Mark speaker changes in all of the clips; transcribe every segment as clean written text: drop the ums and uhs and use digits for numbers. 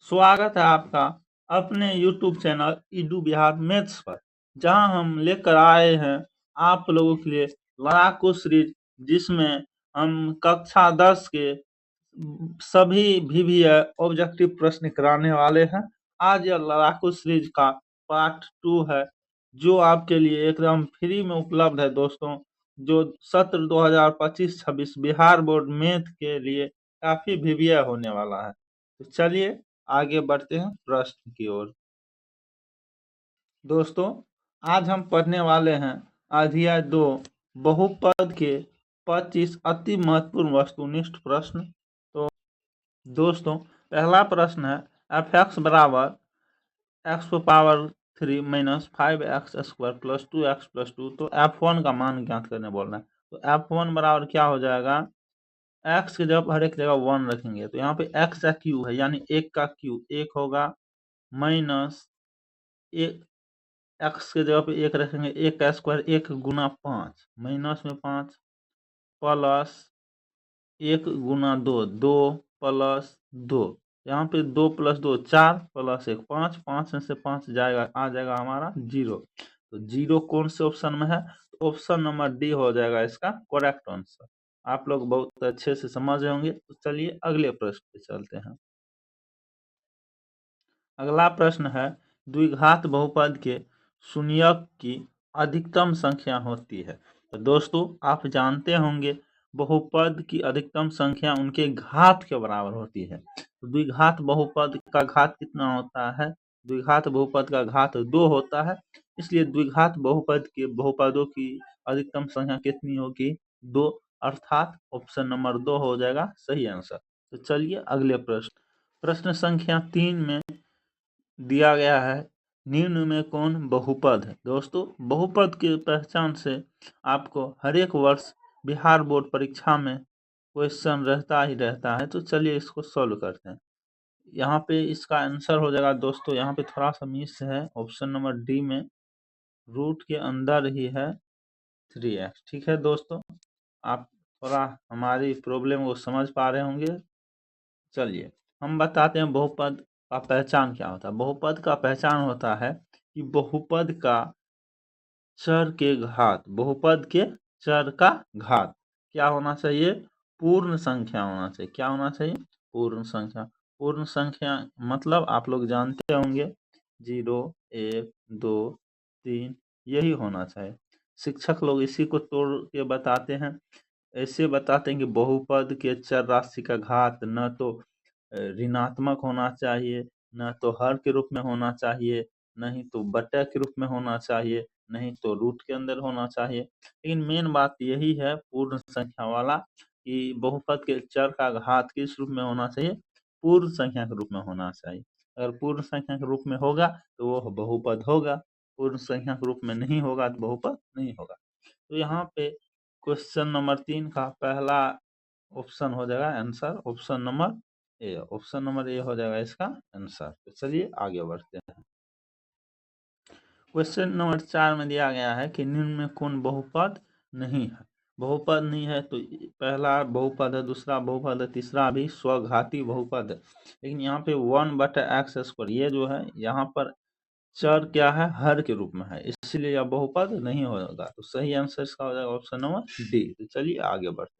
Speaker 1: स्वागत है आपका अपने YouTube channel Edu Bihar maths पर, जहां हम लेकर आए हैं आप लोगों के लिए लड़ाकू सीरीज, जिसमें हम कक्षा 10 के सभी VVI ऑब्जेक्टिव प्रश्न कराने वाले हैं। आज यह लड़ाकू सीरीज का पार्ट 2 है, जो आपके लिए एकदम फ्री में उपलब्ध है दोस्तों, जो सत्र 2025-26 बिहार बोर्ड मैथ के लिए काफी VVI होने वाला है। तो चलिए आगे बढ़ते हैं प्रश्न की ओर। दोस्तों, आज हम पढ़ने वाले हैं अध्याय 2 बहुपद के 25 अति महत्वपूर्ण वस्तुनिष्ठ प्रश्न। तो दोस्तों, पहला प्रश्न है एफ एक्स बराबर x power 3 minus 5x square plus 2x plus 2। तो F1 का मान ज्ञात करने बोल रहे हैं। तो F1 बराबर क्या हो जाएगा, x की जगह हर एक जगह 1 रखेंगे, तो यहाँ पे x का क्यू है, यानी 1 का क्यू 1 होगा, माइनस एक एक्स के जगह पे 1 रखेंगे, 1 का स्क्वायर 1 गुना 5, माइनस में 5, प्लस 1 गुना 2, 2 प्लस 2, यहाँ पे 2 प्लस 2 4 प्लस 1 5, 5 में से 5 जाएगा, आ जाएगा हमारा 0। तो 0 कौन से ऑप्शन में है? तो ऑप्शन नंबर डी हो जाएगा इसका करेक्ट आंसर। आप लोग बहुत अच्छे से समझ रहे होंगे। तो चलिए अगले प्रश्न पे चलते हैं। अगला प्रश्न है द्विघात बहुपद के शून्यक की अधिकतम संख्या होती है। तो दोस्तों, आप जानते होंगे बहुपद की अधिकतम संख्या उनके घात के बराबर होती है। तो द्विघात बहुपद का घात कितना होता है? द्विघात बहुपद का घात 2 होता है, इसलिए द्विघात बहुपद के बहुपदों की अधिकतम संख्या कितनी होगी? 2, अर्थात ऑप्शन नंबर 2 हो जाएगा सही आंसर। तो चलिए अगले प्रश्न संख्या 3 में दिया गया है निम्न में कौन बहुपद है। दोस्तों, बहुपद की पहचान से आपको हर एक वर्ष बिहार बोर्ड परीक्षा में क्वेश्चन रहता ही रहता है। तो चलिए इसको सॉल्व करते हैं। यहाँ पे इसका आंसर हो जाएगा दोस्तों, यहाँ पे थोड़ा सा मिस है, ऑप्शन नंबर डी में रूट के अंदर ही है 3x। ठीक है दोस्तों, आप थोड़ा हमारी प्रॉब्लम को समझ पा रहे होंगे। चलिए हम बताते हैं बहुपद का पहचान क्या होता है। बहुपद का पहचान होता है कि बहुपद का चर के घात, बहुपद के चर का घात क्या होना चाहिए? पूर्ण संख्या होना चाहिए। क्या होना चाहिए? पूर्ण संख्या। पूर्ण संख्या मतलब आप लोग जानते होंगे 0, 1, 2, 3 यही होना चाहिए। शिक्षक लोग इसी को तोड़ के बताते हैं। ऐसे बताते हैं कि बहुपद के चर राशि का घात न तो ऋणात्मक होना चाहिए, न तो हर के रूप में होना चाहिए, नहीं तो बटा के रूप में होना चाहिए, नहीं तो रूट के अंदर होना चाहिए। लेकिन मेन बात यही है पूर्ण संख्या वाला कि बहुपद के चर का घात किस रूप में होना चाहिए? पूर्ण संख्या के रूप में होना चाहिए। अगर पूर्ण संख्या के रूप में होगा तो वो बहुपद होगा, पूर्ण संख्या के रूप में नहीं होगा तो बहुपद नहीं होगा। तो यहाँ पे क्वेश्चन नंबर 3 का पहला ऑप्शन हो जाएगा answer, option number A. Option number A हो जाएगा इसका आंसर। तो चलिए आगे बढ़ते हैं। क्वेश्चन नंबर 4 में दिया गया है कि निम्न में कौन बहुपद नहीं है। बहुपद नहीं है तो पहला बहुपद है, दूसरा बहुपद है, तीसरा भी स्वघाती बहुपद है। लेकिन यहाँ पे 1/x², ये जो है यहाँ पर चर क्या है? हर के रूप में है, इसलिए यह बहुपद नहीं होगा। तो सही आंसर इसका हो जाएगा ऑप्शन नंबर डी। तो चलिए आगे बढ़ते हैं।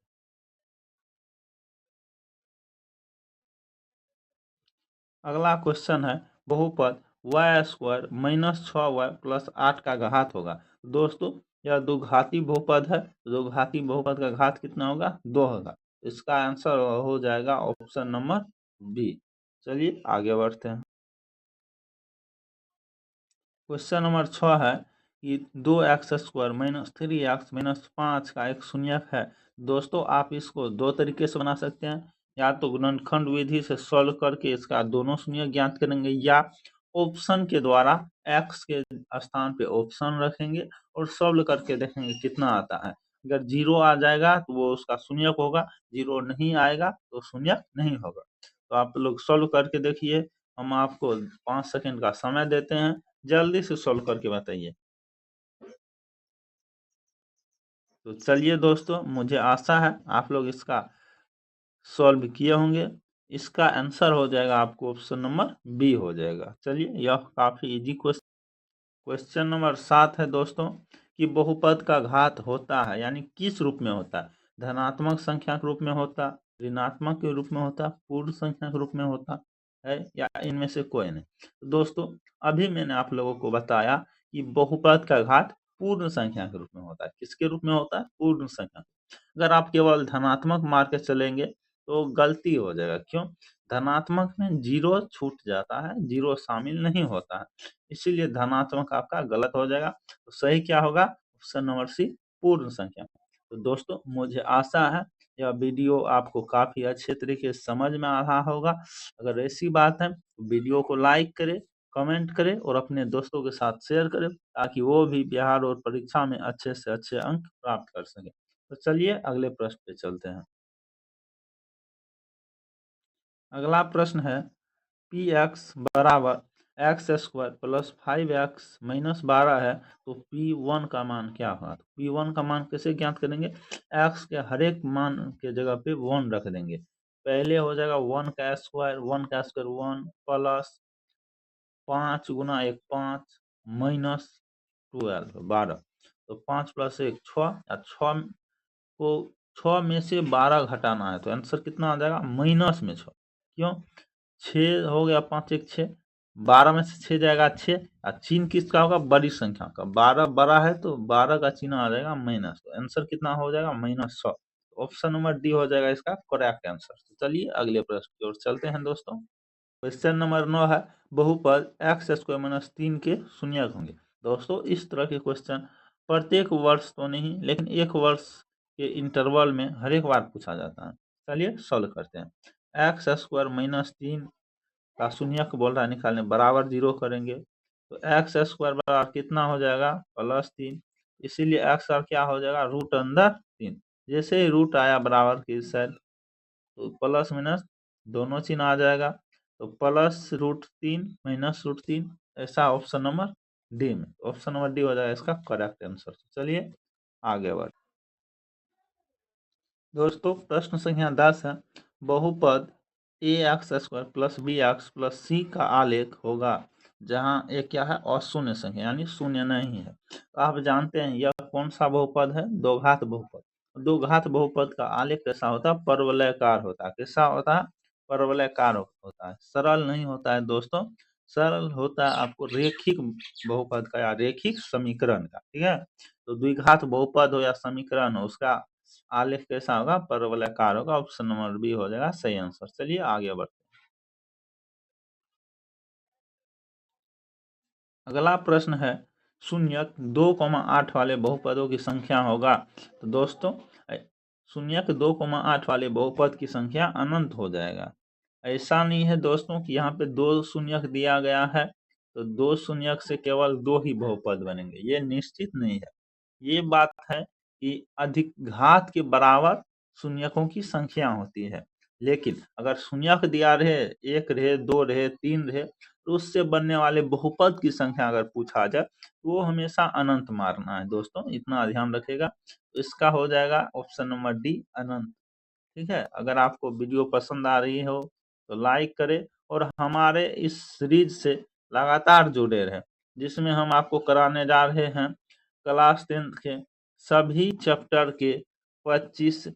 Speaker 1: अगला क्वेश्चन है बहुपद y² माइनस 6y प्लस 8 का घात होगा। दोस्तों, यह द्विघाती बहुपद है। द्विघाती बहुपद का घात कितना होगा? 2 होगा। इसका आंसर हो जाएगा ऑप्शन नंबर बी। चलिए आगे बढ़ते हैं। क्वेश्चन नंबर 6 है कि 2x² माइनस 3x माइनस 5 का एक शून्यक है। दोस्तों, आप इसको दो तरीके से बना सकते हैं, या तो गुणनखंड विधि से सॉल्व करके इसका दोनों शून्यक ज्ञात करेंगे, या ऑप्शन के द्वारा x के स्थान पे ऑप्शन रखेंगे और सॉल्व करके देखेंगे कितना आता है। अगर 0 आ जाएगा तो वो उसका शून्यक होगा, 0 नहीं आएगा तो शून्यक नहीं होगा। तो आप लोग सॉल्व करके देखिए। हम आपको 5 सेकंड का समय देते हैं, जल्दी से सॉल्व करके बताइए। तो चलिए दोस्तों, मुझे आशा है आप लोग इसका सॉल्व किए होंगे। इसका आंसर हो जाएगा आपको ऑप्शन नंबर बी हो जाएगा। चलिए, यह काफी इजी क्वेश्चन नंबर 7 है दोस्तों कि बहुपद का घात होता है यानी किस रूप में होता है? धनात्मक संख्या के रूप में होता, ऋणात्मक के रूप में होता, पूर्ण संख्या के रूप में होता है, या इनमें से कोई नहीं। तो दोस्तों, अभी मैंने आप लोगों को बताया कि बहुपद का घात पूर्ण संख्या के रूप में होता है। किसके रूप में होता है? पूर्ण संख्या। अगर आप केवल धनात्मक मार के चलेंगे तो गलती हो जाएगा। क्यों? धनात्मक में जीरो छूट जाता है, जीरो शामिल नहीं होता है, इसीलिए धनात्मक आपका गलत हो जाएगा। तो सही क्या होगा? ऑप्शन नंबर सी, पूर्ण संख्या। तो दोस्तों, मुझे आशा है यह वीडियो आपको काफी अच्छे तरीके से समझ में आ रहा होगा। अगर ऐसी बात है तो वीडियो को लाइक करें, कमेंट करें और अपने दोस्तों के साथ शेयर करें, ताकि वो भी बिहार और परीक्षा में अच्छे से अच्छे अंक प्राप्त कर सके। तो चलिए अगले प्रश्न पे चलते हैं। अगला प्रश्न है पी एक्स बराबर x square plus 5x minus 12 है, तो P1 का मान क्या होगा? तो P1 का मान कैसे ज्ञात करेंगे? x के हर एक मान के जगह पे 1 रख देंगे। पहले हो जाएगा 1 का स्क्वायर, 1 प्लस 5 गुना 1 5 माइनस 12। तो 5 प्लस 1 6, या 6 को 6 में से 12 घटाना है, तो आंसर कितना आ जाएगा? माइनस में 6। क्यों? 6 हो गया, 5 1 6, 12 में से 6 जाएगा 6, और चिन्ह किसका होगा? बड़ी संख्या का। 12 बड़ा है तो 12 का चिन्ह आ जाएगा माइनस, तो आंसर कितना हो जाएगा? -100। ऑप्शन नंबर डी हो जाएगा इसका करेक्ट आंसर। तो चलिए अगले प्रश्न की ओर चलते हैं दोस्तों। क्वेश्चन नंबर 9 है बहुपद एक्स स्क्वायर माइनस 3 के शून्यक होंगे। दोस्तों, इस तरह के क्वेश्चन प्रत्येक वर्ष तो नहीं, लेकिन एक वर्ष के इंटरवल में हर एक बार पूछा जाता है। चलिए सॉल्व करते हैं। एक्स स्क्वायर माइनस 3 का शून्यक बोल रहा है निकालने, बराबर 0 करेंगे तो एक्स स्क्वायर बराबर कितना हो जाएगा? +3। इसीलिए एक्स और क्या हो जाएगा? रूट अंदर 3। जैसे ही रूट आया बराबर की साइड, तो प्लस माइनस दोनों चिन्ह आ जाएगा, तो +√3 -√3, ऐसा ऑप्शन नंबर डी में। ऑप्शन नंबर डी हो जाएगा इसका करेक्ट आंसर। चलिए आगे बढ़ दोस्तों, प्रश्न संख्या 10 है बहुपद ax square plus bx plus c का आलेख होगा जहां a क्या है? अशून्य संख्या यानी शून्य नहीं है। तो आप जानते हैं यह कौन सा बहुपद है? दो घात बहुपद। दो घात बहुपद का आलेख कैसा होता है? परवलयाकार होता है। कैसा होता है? परवलयाकार होता है, सरल नहीं होता है दोस्तों। सरल होता है आपको रेखिक बहुपद का या रेखिक समीकरण का। ठीक है, तो द्विघात बहुपद हो या समीकरण हो, उसका आलेख कैसा होगा? परवलयाकार होगा। ऑप्शन नंबर बी हो जाएगा सही आंसर। चलिए आगे बढ़ते हैं। अगला प्रश्न है शून्यक 2,8 वाले बहुपदों की संख्या होगा। तो दोस्तों, शून्यक 2,8 वाले बहुपद की संख्या अनंत हो जाएगा। ऐसा नहीं है दोस्तों कि यहाँ पे 2 शून्यक दिया गया है तो 2 शून्यक से केवल 2 ही बहुपद बनेंगे, ये निश्चित नहीं है। ये बात है कि अधिक घात के बराबर शून्यकों की संख्या होती है, लेकिन अगर शून्यक दिया रहे, 1 रहे, 2 रहे, 3 रहे, तो उससे बनने वाले बहुपद की संख्या अगर पूछा जाए तो वो हमेशा अनंत मारना है दोस्तों, इतना ध्यान रखेगा। तो इसका हो जाएगा ऑप्शन नंबर डी, अनंत। ठीक है, अगर आपको वीडियो पसंद आ रही हो तो लाइक करें और हमारे इस सीरीज से लगातार जुड़े रहें, जिसमें हम आपको कराने जा रहे हैं क्लास 10 के सभी चैप्टर के 25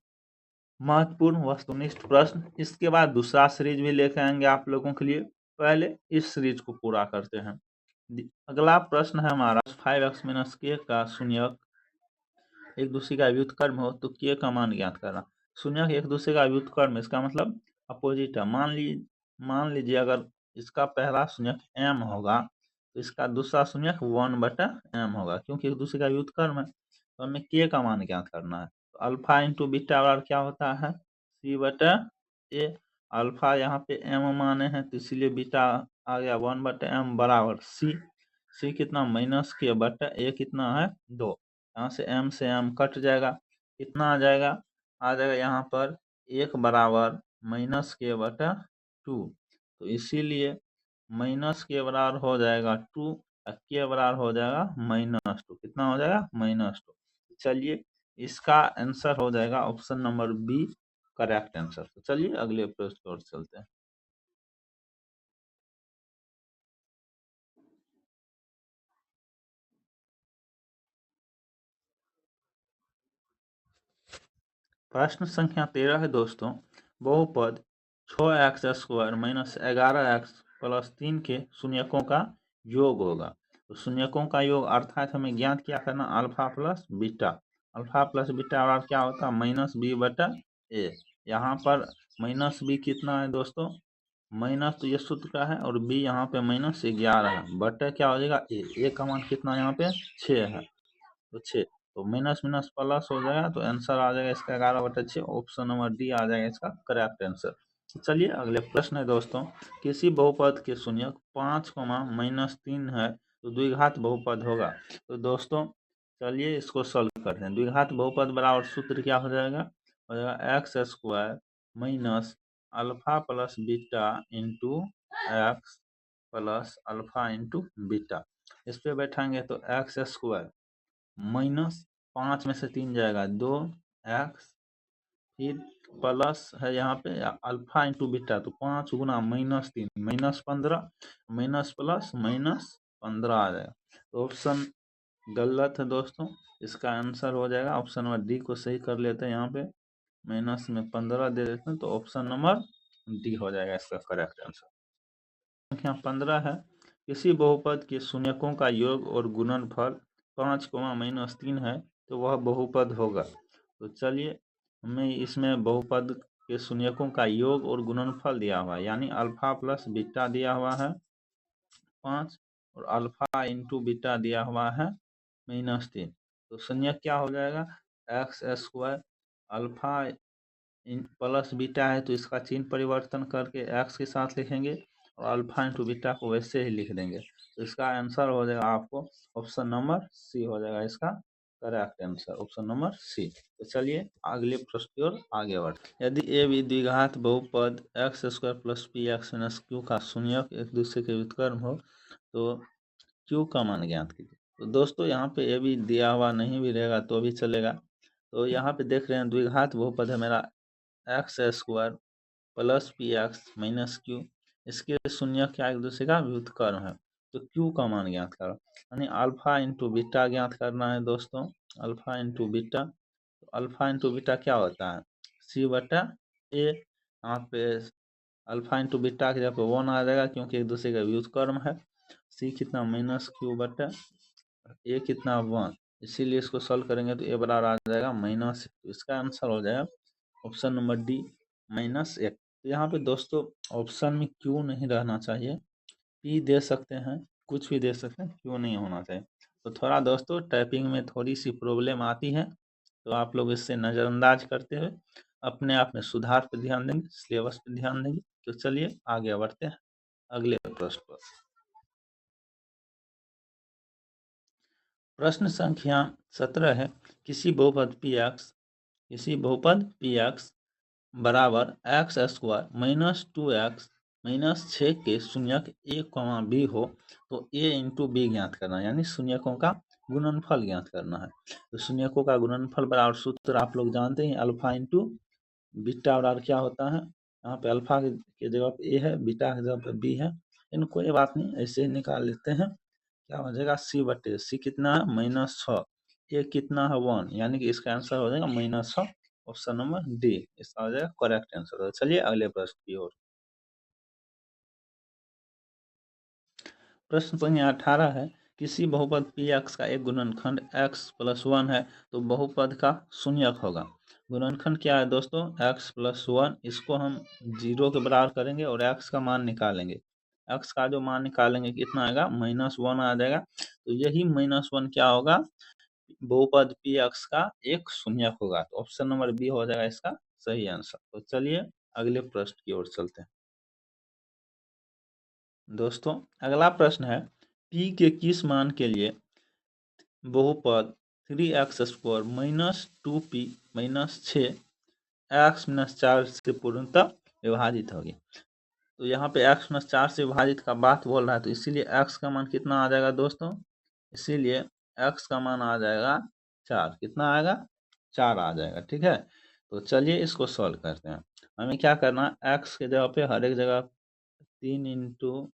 Speaker 1: महत्वपूर्ण वस्तुनिष्ठ प्रश्न। इसके बाद दूसरा सीरीज भी लेके आएंगे आप लोगों के लिए। पहले इस सीरीज को पूरा करते हैं। अगला प्रश्न है हमारा 5x माइनस k का शून्यक एक दूसरे का व्युत्क्रम हो तो k का मान ज्ञात करना। शून्यक एक दूसरे का व्युत्क्रम, इसका मतलब अपोजिट है। मान लीजिए अगर इसका पहला शून्यक m होगा तो इसका दूसरा शून्यक 1/m होगा, क्योंकि एक दूसरे का व्युत्क्रम है। तो हमें k का मान ज्ञात करना है। तो अल्फा इंटू बीटा बराबर क्या होता है? c/a। अल्फा यहाँ पे m माने हैं तो इसीलिए बीटा आ गया 1/m बराबर c कितना? -k/a कितना है? 2। यहाँ से m से m कट जाएगा, कितना आ जाएगा? आ जाएगा यहाँ पर 1 बराबर -k/2। तो इसीलिए -k बराबर हो जाएगा 2 और k बराबर हो जाएगा -2। कितना हो जाएगा? -2। चलिए इसका आंसर हो जाएगा option number B, correct answer. तो चलिए अगले प्रश्न की ओर चलते हैं। प्रश्न संख्या 13 है दोस्तों, बहुपद 6x² माइनस 11x प्लस 3 के शून्यकों का योग होगा। तो शून्यकों का योग अर्थात हमें ज्ञात क्या करना, alpha plus beta. Alpha plus beta और क्या होता है, माइनस बी बटा ए। यहाँ पर माइनस बी कितना है दोस्तों, माइनस तो ये सूत्र का है, और बी यहाँ पे -11 है, बटा क्या हो जाएगा ए का मान कितना यहाँ पे 6 है, तो 6, तो माइनस माइनस प्लस हो जाएगा, तो आंसर आ जाएगा इसका 11/6। ऑप्शन नंबर डी आ जाएगा इसका करेक्ट आंसर। तो चलिए अगले प्रश्न है दोस्तों, किसी बहुपद के शून्यक 5, -3 है तो द्विघात बहुपद होगा। तो दोस्तों चलिए इसको सॉल्व करते हैं। द्विघात बहुपद बराबर सूत्र क्या हो जाएगा x² minus alpha plus beta into x plus alpha into beta. इस पे बैठाएंगे तो x² माइनस 5 में से 3 जाएगा 2x, फिर प्लस है यहाँ पे अल्फा इंटू बीटा, तो 5 गुना -3 -15 माइनस प्लस -15 आ जाएगा। तो ऑप्शन गलत है दोस्तों, इसका आंसर हो जाएगा ऑप्शन नंबर डी को सही कर लेते हैं। यहाँ पे माइनस में 15 दे देते हैं, तो ऑप्शन नंबर डी हो जाएगा इसका करेक्ट आंसर। संख्या 15 है, किसी बहुपद के शून्यकों का योग और गुणनफल 5, -3 है तो वह बहुपद होगा। तो चलिए हमें इसमें बहुपद के शून्यकों का योग और गुणनफल दिया हुआ है, यानी अल्फा प्लस बीटा दिया हुआ है 5 और अल्फा इंटू बीटा दिया हुआ है -3। तो शून्यक क्या हो जाएगा x² अल्फा प्लस बीटा है तो इसका चिन्ह परिवर्तन करके एक्स के साथ लिखेंगे और अल्फा इंटू बीटा को वैसे ही लिख देंगे। तो इसका आंसर हो जाएगा आपको ऑप्शन नंबर सी हो जाएगा इसका correct answer, option number C. तो चलिए अगले प्रश्न की ओर आगे बढ़ते। यदि ए बी द्विघात बहुपद x² plus P x minus Q का शून्यक एक दूसरे के व्युत्क्रम हो तो क्यू का मान ज्ञात कीजिए। तो दोस्तों यहाँ पे ए बी दिया हुआ नहीं भी रहेगा तो भी चलेगा। तो यहाँ पे देख रहे हैं द्विघात बहुपद है मेरा x² plus P x minus Q, इसके शून्य क्या एक दूसरे का व्युत्क्रम है, तो क्यू का मान ज्ञात करो, यानी अल्फा इंटू बीटा ज्ञात करना है दोस्तों। अल्फा इंटू बीटा, तो अल्फा इंटू बीटा क्या होता है सी बटा ए। यहाँ पे अल्फा इंटू बीटा के जगह पे 1 आ जाएगा क्योंकि एक दूसरे का व्युत्क्रम है। सी कितना -क्यू बटा ए कितना 1, इसीलिए इसको सॉल्व करेंगे तो ए बराबर आ जाएगा -1। तो इसका आंसर हो जाएगा ऑप्शन नंबर डी -1। तो यहाँ पे दोस्तों ऑप्शन में क्यू नहीं रहना चाहिए, पी दे सकते हैं, कुछ भी दे सकते हैं, क्यू नहीं होना चाहिए। तो थोड़ा दोस्तों टाइपिंग में थोड़ी सी प्रॉब्लम आती है, तो आप लोग इससे नज़रअंदाज करते हुए अपने आप में सुधार पर ध्यान देंगे, सिलेबस पर ध्यान देंगे। तो चलिए आगे बढ़ते हैं अगले प्रश्न पर। प्रश्न संख्या 17 है, किसी बहुपद पी एक्स बराबर x² -2x -6 के शून्यक a, b हो तो a इंटू बी ज्ञात करना है, यानी शून्यकों का गुणनफल ज्ञात करना है। तो शून्यकों का गुणनफल बराबर सूत्र आप लोग जानते हैं, अल्फा इंटू बीटा बराबर क्या होता है, यहाँ पे अल्फा के जगह पे a है, बीटा के जगह पे b है, इन कोई बात नहीं ऐसे ही निकाल लेते हैं। क्या हो जाएगा सी बटे सी कितना है -6, ए कितना है 1, यानी कि इसका आंसर हो जाएगा -6, ऑप्शन नंबर डी इसका हो जाएगा करेक्ट आंसर। चलिए अगले प्रश्न की ओर। प्रश्न संख्या 18 है, किसी बहुपद पी एक्स का एक गुणनखंड x + 1 है तो बहुपद का शून्यक होगा। गुणनखंड क्या है दोस्तों x + 1, इसको हम 0 के बराबर करेंगे और x का मान निकालेंगे। x का जो मान निकालेंगे कितना आएगा -1 आ जाएगा। तो यही -1 क्या होगा बहुपद पी एक्स का एक शून्यक होगा। तो ऑप्शन नंबर बी हो जाएगा इसका सही आंसर। तो चलिए अगले प्रश्न की ओर चलते हैं। दोस्तों अगला प्रश्न है, p के किस मान के लिए बहुपद 3x² -2p -6 x - 4 से पूर्णतः विभाजित होगी। तो यहाँ पे x - 4 से विभाजित का बात बोल रहा है, तो इसीलिए x का मान कितना आ जाएगा दोस्तों, इसीलिए x का मान आ जाएगा 4, कितना आएगा 4 आ जाएगा, ठीक है। तो चलिए इसको सॉल्व करते हैं। हमें क्या करना है, एक्स के जगह पे हर एक जगह 3 इंटू,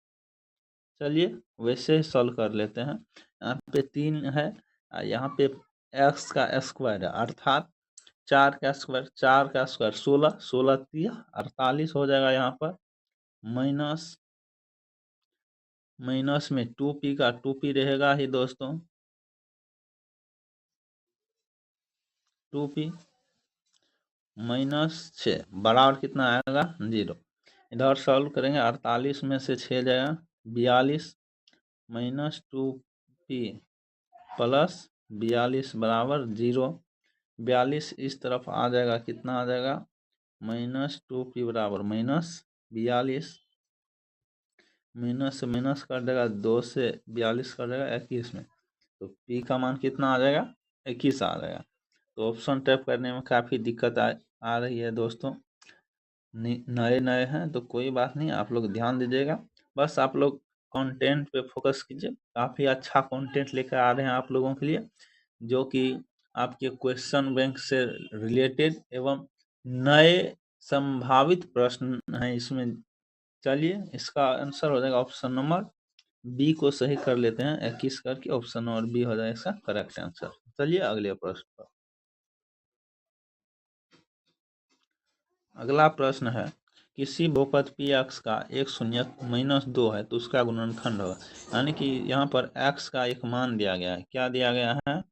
Speaker 1: चलिए वैसे ही सॉल्व कर लेते हैं। यहाँ पे 3 है, यहाँ पे एक्स का स्क्वायर है, अर्थात 4 का स्क्वायर, 4 का स्क्वायर 16, 16 3 48 हो जाएगा। यहाँ पर माइनस, माइनस में 2p का 2p रहेगा ही दोस्तों, 2p माइनस 6 बराबर कितना आएगा 0। इधर सॉल्व करेंगे, 48 में से 6 जाएगा 42 माइनस 2p प्लस 42 बराबर 0। 42 इस तरफ आ जाएगा, कितना आ जाएगा माइनस 2p बराबर माइनस 42, माइनस से माइनस कर देगा, 2 से 42 कर देगा 21 में, तो p का मान कितना आ जाएगा 21 आ जाएगा। तो ऑप्शन टाइप करने में काफ़ी दिक्कत आ रही है दोस्तों, नए नए हैं तो कोई बात नहीं, आप लोग ध्यान दीजिएगा। बस आप लोग कंटेंट पे फोकस कीजिए, काफ़ी अच्छा कंटेंट लेकर आ रहे हैं आप लोगों के लिए, जो कि आपके क्वेश्चन बैंक से रिलेटेड एवं नए संभावित प्रश्न हैं इसमें। चलिए इसका आंसर हो जाएगा ऑप्शन नंबर बी को सही कर लेते हैं, 21 करके ऑप्शन नंबर बी हो जाएगा इसका करेक्ट आंसर। चलिए अगले प्रश्न पर। अगला प्रश्न है, किसी बहुपद पी एक्स का एक शून्यक माइनस 2 है तो उसका गुणनखंड होगा। यानी कि यहाँ पर एक्स का एक मान दिया गया है, क्या दिया गया है,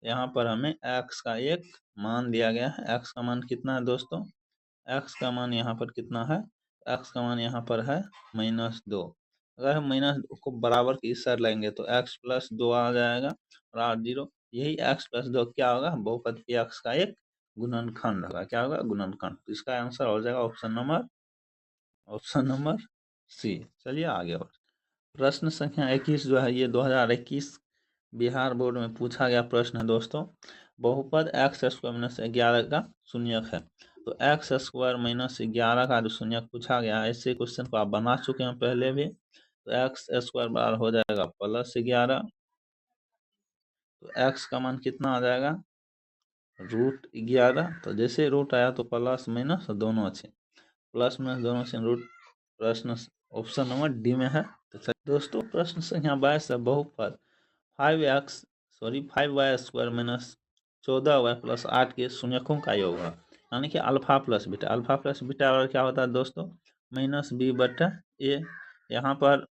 Speaker 1: यहाँ पर हमें एक्स का एक मान दिया गया है। एक्स का मान कितना है दोस्तों, एक्स का मान यहाँ पर कितना है, एक्स का मान यहाँ पर है -2। अगर हम -2 को बराबर की इस साइड लेंगे तो x प्लस 2 आ जाएगा और 0, यही x प्लस 2 क्या होगा, बहुपद पी एक्स का एक गुणनखंड होगा। क्या होगा, गुणनखंड। तो इसका आंसर हो जाएगा ऑप्शन नंबर सी। चलिए आगे और प्रश्न संख्या 21 जो है ये 2021 बिहार बोर्ड में पूछा गया प्रश्न है दोस्तों। बहुपद एक्स स्क्वायर माइनस 11 का शून्यक है। तो एक्स स्क्वायर माइनस 11 का जो शून्यक पूछा गया है, ऐसे क्वेश्चन को आप बना चुके हैं पहले भी। तो एक्स स्क्वायर बराबर हो जाएगा +11, तो एक्स का मान कितना आ जाएगा √11। तो जैसे रूट आया तो प्लस माइनस दोनों अच्छे, प्लस माइनस दोनों से रूट, प्रश्न ऑप्शन नंबर डी में है। तो दोस्तों प्रश्न संख्या 22 है, बहुपद 5y square minus 14y plus 8 के शून्यकों का योग है। यानी कि alpha plus beta, alpha plus beta और क्या होता है दोस्तों -b/a। यहाँ पर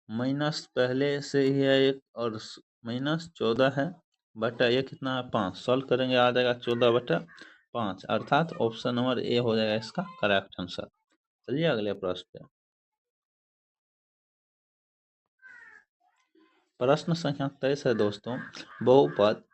Speaker 1: माइनस पहले से ही है एक और -14 है बटा ये कितना है 5, सॉल्व करेंगे आ जाएगा 14/5, अर्थात ऑप्शन नंबर ए हो जाएगा इसका करेक्ट आंसर। चलिए अगले प्रश्न पे। प्रश्न संख्या 23 है दोस्तों, बहुपद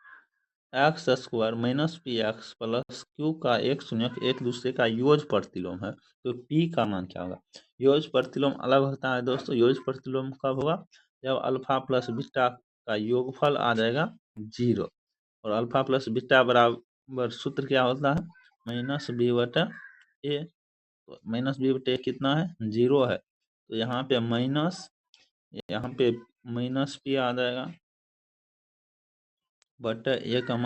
Speaker 1: x square minus P x plus Q का एक शून्यक एक दूसरे का योज प्रतिलोम है, तो पी का मान क्या होगा। योज प्रतिलोम अलग होता है दोस्तों, योज प्रतिलोम कब होगा, जब अल्फा प्लस बीटा का योगफल आ जाएगा 0, और अल्फा प्लस बीटा बराबर सूत्र क्या होता है -b/a। तो -b/a कितना है 0 है, तो यहाँ पे -p आ जाएगा बटा ए का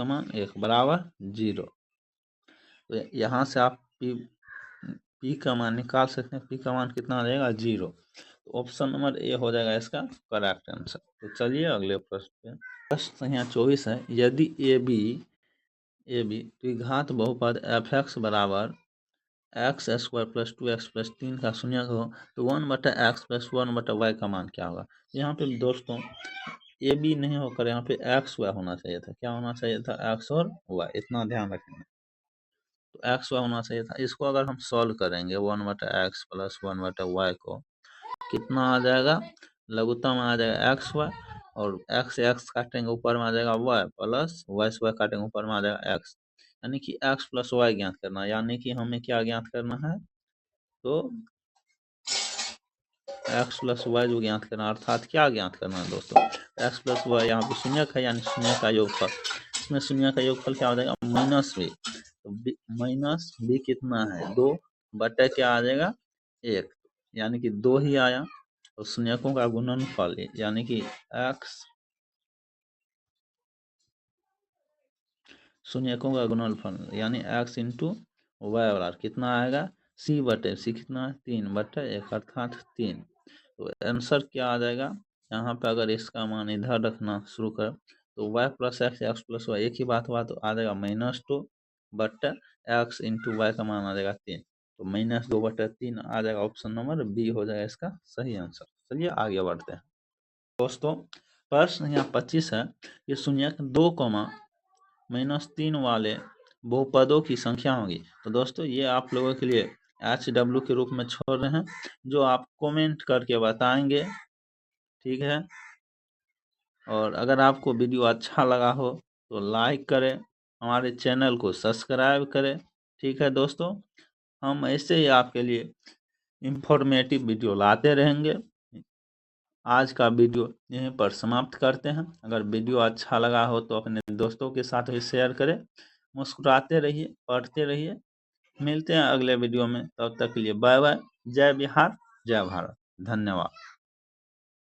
Speaker 1: मान 1 बराबर 0। तो यहाँ से आप पी का मान निकाल सकते हैं, पी का मान कितना आ जाएगा 0। तो ऑप्शन नंबर ए हो जाएगा इसका करेक्ट आंसर। तो चलिए अगले प्रश्न पे। प्रश्न संख्या 24 है, यदि ए बी द्विघात बहुपद एफ एक्स बराबर x square plus 2x plus 3 का शून्यक हो तो 1/x प्लस 1/y का मान क्या होगा। यहाँ पे दोस्तों ए बी नहीं होकर यहाँ पे एक्स वाई होना चाहिए था, क्या होना चाहिए था एक्स और वाई, इतना ध्यान रखेंगे। तो एक्स वाई होना चाहिए था। इसको अगर हम सॉल्व करेंगे 1/x प्लस 1/y को, कितना आ जाएगा, लघुत्तम आ जाएगा एक्स वाई, और एक्स से एक्स काटेंगे ऊपर में आ जाएगा वाई, प्लस वाई से वाई काटेंगे ऊपर में आ जाएगा एक्स। यानी कि एक्स प्लस वाई ज्ञात करना है, यानी कि हमें क्या ज्ञात करना है, तो एक्स प्लस वाई जो ज्ञात करना, अर्थात क्या ज्ञात करना है दोस्तों, एक्स प्लस वाई यहाँ पे शून्यक है, यानी शून्य का योगफल। इसमें शून्य का योगफल क्या हो जाएगा -b, तो -b कितना है 2 बटा क्या आ जाएगा 1, यानी कि 2 ही आया, और शून्यकों का गुणनफल यानी कि x शून्यकों का गुणनफल यानी x इंटू वाई और आर कितना आएगा, c बटे सी कितना है 3/1 अर्थात 3। तो आंसर क्या आ जाएगा, यहाँ पे अगर इसका मान इधर रखना शुरू कर तो y plus X plus Y एक ही बात हुआ, तो आ जाएगा -2 बट्टा एक्स इंटू वाई का मान आ जाएगा 3। तो -2/3 आ जाएगा, ऑप्शन नंबर बी हो जाएगा इसका सही आंसर। चलिए आगे बढ़ते हैं दोस्तों। प्रश्न यहाँ 25 है कि शून्यक 2, -3 वाले बहुपदों की संख्या होगी। तो दोस्तों ये आप लोगों के लिए HW के रूप में छोड़ रहे हैं, जो आप कमेंट करके बताएंगे, ठीक है। और अगर आपको वीडियो अच्छा लगा हो तो लाइक करें, हमारे चैनल को सब्सक्राइब करें, ठीक है दोस्तों। हम ऐसे ही आपके लिए इंफॉर्मेटिव वीडियो लाते रहेंगे। आज का वीडियो यहीं पर समाप्त करते हैं। अगर वीडियो अच्छा लगा हो तो अपने दोस्तों के साथ भी शेयर करें। मुस्कुराते रहिए, पढ़ते रहिए। मिलते हैं अगले वीडियो में, तब तक के लिए बाय बाय। जय बिहार, जय भारत, धन्यवाद।